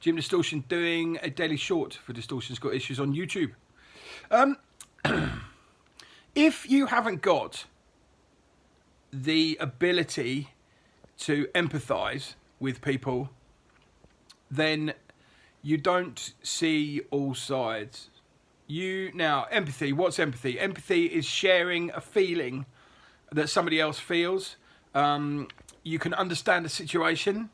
Jim Distortion doing a daily short for Distortion's Got Issues on YouTube. If you haven't got the ability to empathise with people, then you don't see all sides. Now, empathy, what's empathy? Empathy is sharing a feeling that somebody else feels. You can understand a situation.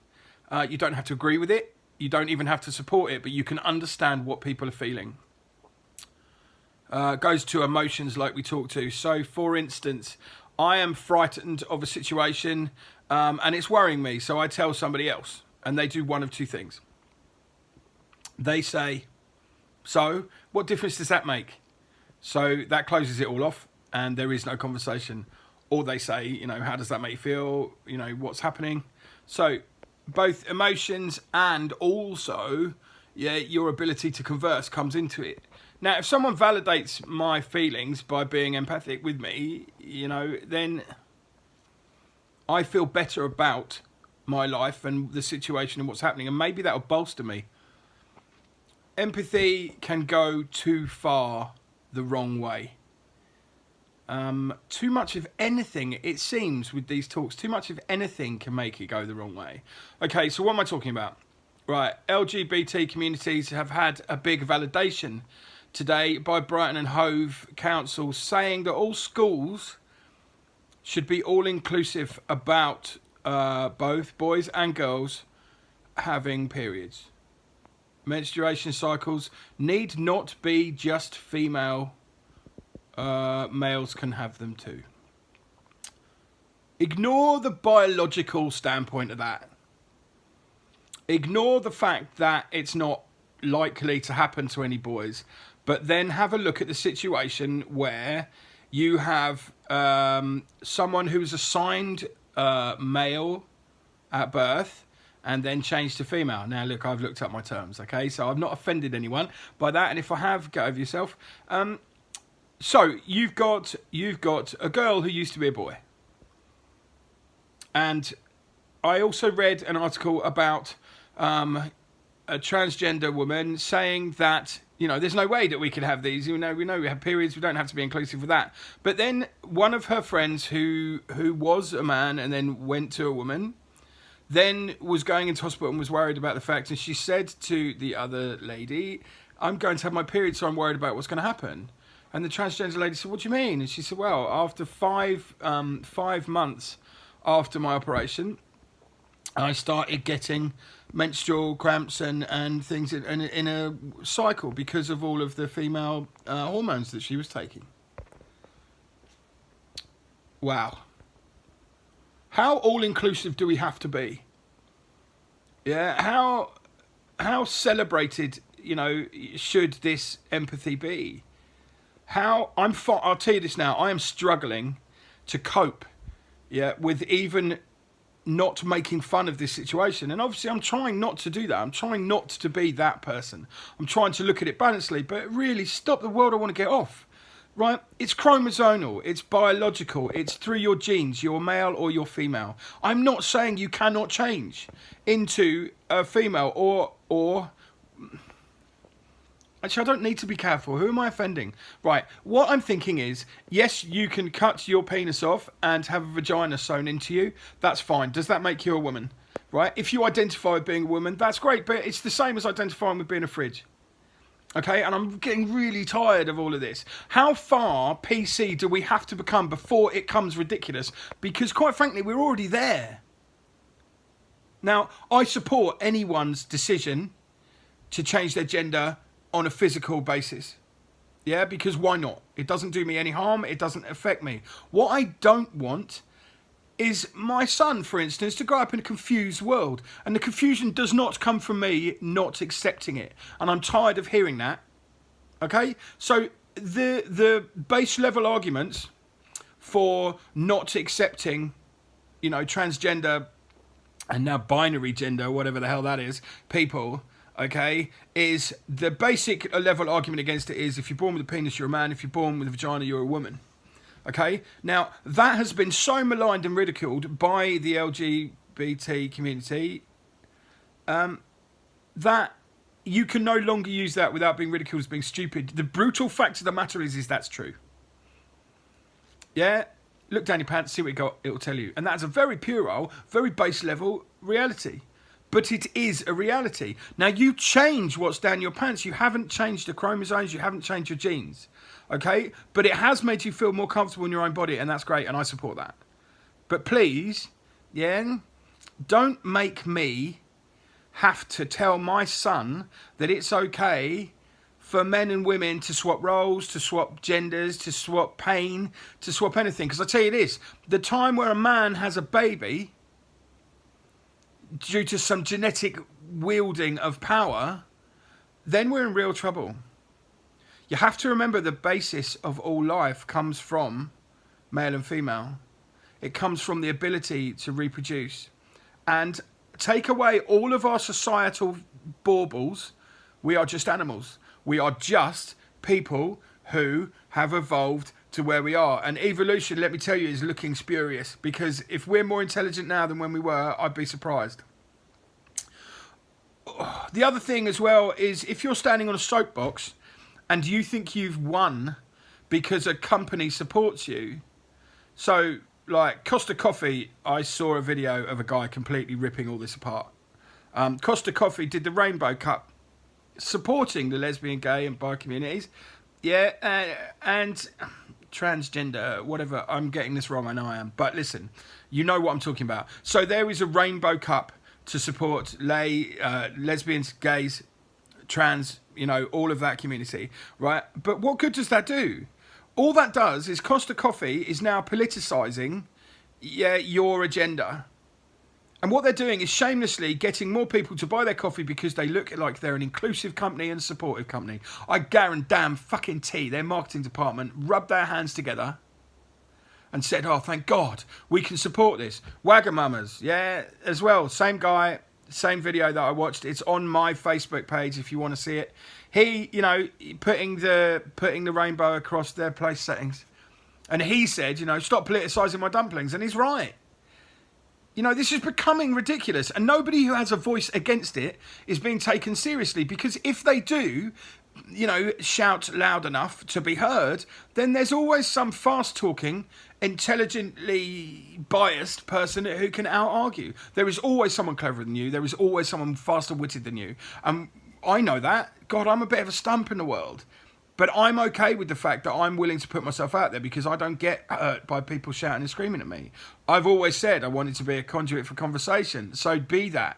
You don't have to agree with it. You don't even have to support it, but you can understand what people are feeling. Goes to emotions like we talked to. So, for instance, I am frightened of a situation and it's worrying me. So I tell somebody else and they do one of two things. They say, so what difference does that make? So that closes it all off and there is no conversation. Or they say, how does that make you feel? What's happening? So both emotions and also your ability to converse comes into it. Now, if someone validates my feelings by being empathic with me, then I feel better about my life and the situation and what's happening. And maybe that'll bolster me. Empathy can go too far the wrong way. Too much of anything, it seems, with these talks, too much of anything can make it go the wrong way. Okay, so what am I talking about? Right, LGBT communities have had a big validation today by Brighton and Hove Council saying that all schools should be all-inclusive about both boys and girls having periods. Menstruation cycles need not be just female. Males can have them too. Ignore the biological standpoint of that. Ignore the fact that it's not likely to happen to any boys, but then have a look at the situation where you have someone who's assigned male at birth and then changed to female. Now, look, I've looked up my terms, okay? So I've not offended anyone by that, and if I have, get over yourself. So you've got a girl who used to be a boy. And I also read an article about a transgender woman saying that, there's no way that we could have these. We know we have periods. We don't have to be inclusive with that. But then one of her friends who was a man and then went to a woman, then was going into hospital and was worried about the fact. And she said to the other lady, I'm going to have my period, so I'm worried about what's going to happen. And the transgender lady said, what do you mean? And she said, well, after 5 months after my operation, I started getting menstrual cramps and things in a cycle because of all of the female hormones that she was taking. Wow. How all-inclusive do we have to be? Yeah, how celebrated, should this empathy be? I'll tell you this now, I am struggling to cope, with even not making fun of this situation. And obviously I'm trying not to do that. I'm trying not to be that person. I'm trying to look at it balancedly, but really stop the world I want to get off. Right? It's chromosomal, it's biological, it's through your genes, you're male or you're female. I'm not saying you cannot change into a female or actually, I don't need to be careful. Who am I offending? Right, what I'm thinking is, yes, you can cut your penis off and have a vagina sewn into you. That's fine. Does that make you a woman? Right? If you identify with being a woman, that's great, but it's the same as identifying with being a fridge. Okay, and I'm getting really tired of all of this. How far PC do we have to become before it comes ridiculous? Because quite frankly, we're already there. Now, I support anyone's decision to change their gender on a physical basis. Yeah, because why not? It doesn't do me any harm. It doesn't affect me. What I don't want is my son, for instance, to grow up in a confused world. And the confusion does not come from me not accepting it. And I'm tired of hearing that. Okay? So the base level arguments for not accepting, transgender and now binary gender, whatever the hell that is, people, okay, is the basic level argument against it is if you're born with a penis, you're a man. If you're born with a vagina, you're a woman. Okay, now that has been so maligned and ridiculed by the LGBT community that you can no longer use that without being ridiculed as being stupid. The brutal fact of the matter is that's true. Yeah? Look down your pants, see what you got, it'll tell you. And that's a very puerile, very base level reality. But it is a reality. Now, you change what's down your pants. You haven't changed the chromosomes, you haven't changed your genes. Okay? But it has made you feel more comfortable in your own body, and that's great, and I support that. But please, yeah, don't make me have to tell my son that it's okay for men and women to swap roles, to swap genders, to swap pain, to swap anything. Because I tell you this, the time where a man has a baby due to some genetic wielding of power, then we're in real trouble. You have to remember the basis of all life comes from male and female. It comes from the ability to reproduce. And take away all of our societal baubles, we are just animals. We are just people who have evolved to where we are. And evolution, let me tell you, is looking spurious. Because if we're more intelligent now than when we were, I'd be surprised. The other thing as well is if you're standing on a soapbox and you think you've won because a company supports you. So, like Costa Coffee, I saw a video of a guy completely ripping all this apart. Costa Coffee did the Rainbow Cup, supporting the lesbian, gay and bi communities. Yeah, and transgender, whatever. I'm getting this wrong, I know I am. But listen, you know what I'm talking about. So there is a Rainbow Cup to support lesbians, gays, trans, you know, all of that community, right? But what good does that do? All that does is Costa Coffee is now politicising your agenda. And what they're doing is shamelessly getting more people to buy their coffee because they look like they're an inclusive company and supportive company. I guarantee their marketing department rubbed their hands together and said, oh, thank God, we can support this. Wagamamas, yeah, as well. Same guy, same video that I watched. It's on my Facebook page if you want to see it. He, you know, putting the rainbow across their place settings. And he said, you know, stop politicising my dumplings. And he's right. You know, this is becoming ridiculous. And nobody who has a voice against it is being taken seriously. Because if they do, you know, shout loud enough to be heard, then there's always some fast-talking, intelligently biased person who can out-argue. There is always someone cleverer than you. There is always someone faster-witted than you. I know that. God, I'm a bit of a stump in the world. But I'm okay with the fact that I'm willing to put myself out there because I don't get hurt by people shouting and screaming at me. I've always said I wanted to be a conduit for conversation. So be that.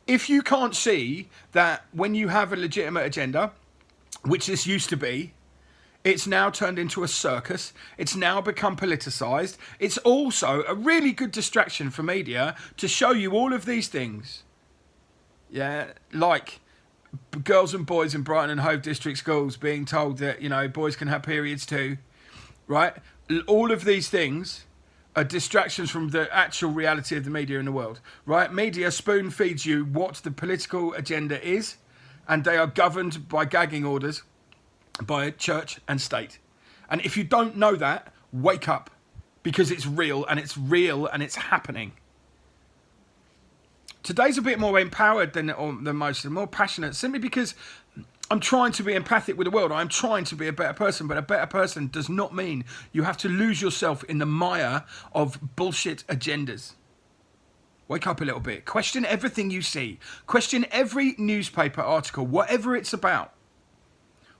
If you can't see that when you have a legitimate agenda, which this used to be, it's now turned into a circus. It's now become politicised. It's also a really good distraction for media to show you all of these things. Yeah, like girls and boys in Brighton and Hove District schools being told that, you know, boys can have periods too, right? All of these things are distractions from the actual reality of the media in the world, right? Media spoon feeds you what the political agenda is, and they are governed by gagging orders by church and state. And if you don't know that, wake up, because it's real and it's happening. Today's a bit more empowered than most, and more passionate, simply because I'm trying to be empathic with the world. I'm trying to be a better person, but a better person does not mean you have to lose yourself in the mire of bullshit agendas. Wake up a little bit. Question everything you see. Question every newspaper article, whatever it's about.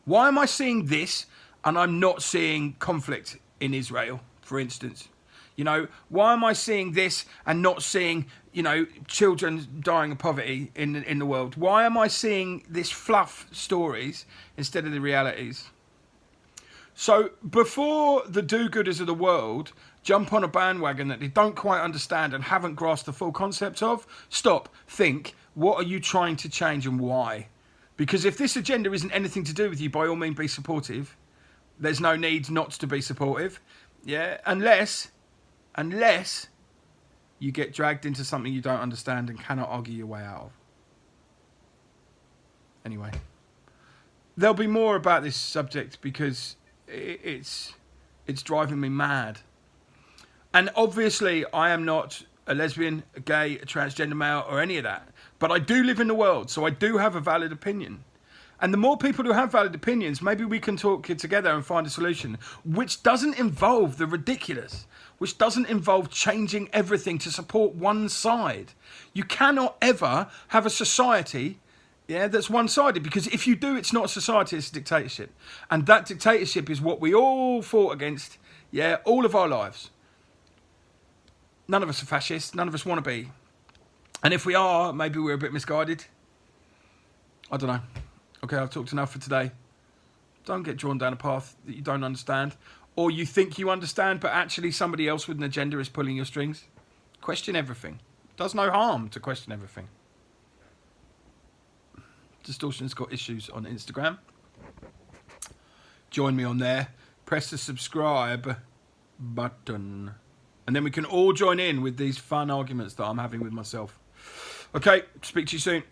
Why am I seeing this and I'm not seeing conflict in Israel, for instance? You know, why am I seeing this and not seeing, you know, children dying of poverty in the world? Why am I seeing this fluff stories instead of the realities? So before the do-gooders of the world jump on a bandwagon that they don't quite understand and haven't grasped the full concept of, stop, think, what are you trying to change and why? Because if this agenda isn't anything to do with you, by all means be supportive. There's no need not to be supportive. Yeah, unless you get dragged into something you don't understand and cannot argue your way out of. Anyway, there'll be more about this subject because it's driving me mad. And obviously, I am not a lesbian, a gay, a transgender male, or any of that. But I do live in the world, so I do have a valid opinion. And the more people who have valid opinions, maybe we can talk together and find a solution which doesn't involve the ridiculous, which doesn't involve changing everything to support one side. You cannot ever have a society, that's one-sided, because if you do, it's not a society, it's a dictatorship. And that dictatorship is what we all fought against, all of our lives. None of us are fascists, none of us want to be. And if we are, maybe we're a bit misguided. I don't know. Okay, I've talked enough for today. Don't get drawn down a path that you don't understand. Or you think you understand, but actually somebody else with an agenda is pulling your strings. Question everything. Does no harm to question everything. Distortion's got issues on Instagram. Join me on there. Press the subscribe button. And then we can all join in with these fun arguments that I'm having with myself. Okay, speak to you soon.